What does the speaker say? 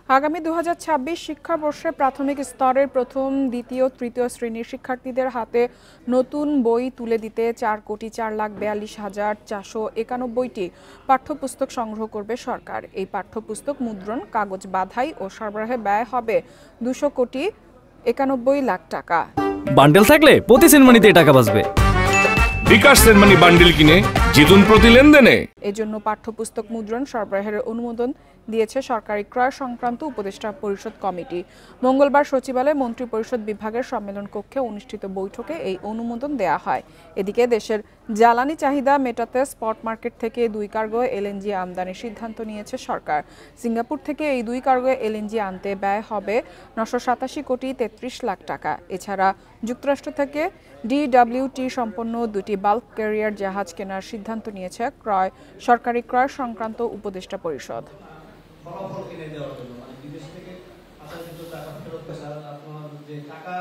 আগামী ২০২৬ শিক্ষাবর্ষে প্রাথমিক স্তরের প্রথম, দ্বিতীয়, তৃতীয় শ্রেণীর শিক্ষার্থীদের হাতে নতুন বই তুলে দিতে ৪,৪,৪২,৪৯১টি পাঠ্যপুস্তক সংগ্রহ করবে সরকার। এই পাঠ্যপুস্তক মুদ্রণ, কাগজ বাধাই ও সরবরাহে ব্যয় হবে ২,৯১,৯১,০০,০০০ টাকা। বান্ডেল থাকলে প্রতি সেনমানিতে টাকা বাঁচবে। বিকাশ সেনমানি বান্ডেল কিনে জিতুন প্রতি লেনদেনে। এজন্য পাঠ্যপুস্তক মুদ্রণ সরবরাহের অনুমোদন দিয়েছে সরকারি ক্রয় সংক্রান্ত উপদেষ্টা পরিষদ কমিটি। মঙ্গলবার সচিবালয়ে মন্ত্রিপরিষদ বিভাগের সম্মেলন কক্ষে অনুষ্ঠিত বৈঠকে এই অনুমোদন দেয়া হয়। এদিকে দেশের জ্বালানি চাহিদা মেটাতে স্পট মার্কেট থেকে 2 কার্গো এলএনজি আমদানির সিদ্ধান্ত নিয়েছে সরকার। সিঙ্গাপুর থেকে এই 2 কার্গো এলএনজি আনতে ব্যয় হবে 987,33,00,000 টাকা। এছাড়া যুক্তরাষ্ট্র থেকে ডিডব্লিউটি সম্পন্ন 2টি বাল্ক ক্যারিয়ার জাহাজ কেনার সিদ্ধান্ত নিয়েছে সরকারি ক্রয় সংক্রান্ত উপদেষ্টা পরিষদ। ফলাফল কিনে দেওয়ার জন্য, মানে বিদেশ থেকে টাকা ফেরত আসা, আপনার যে টাকা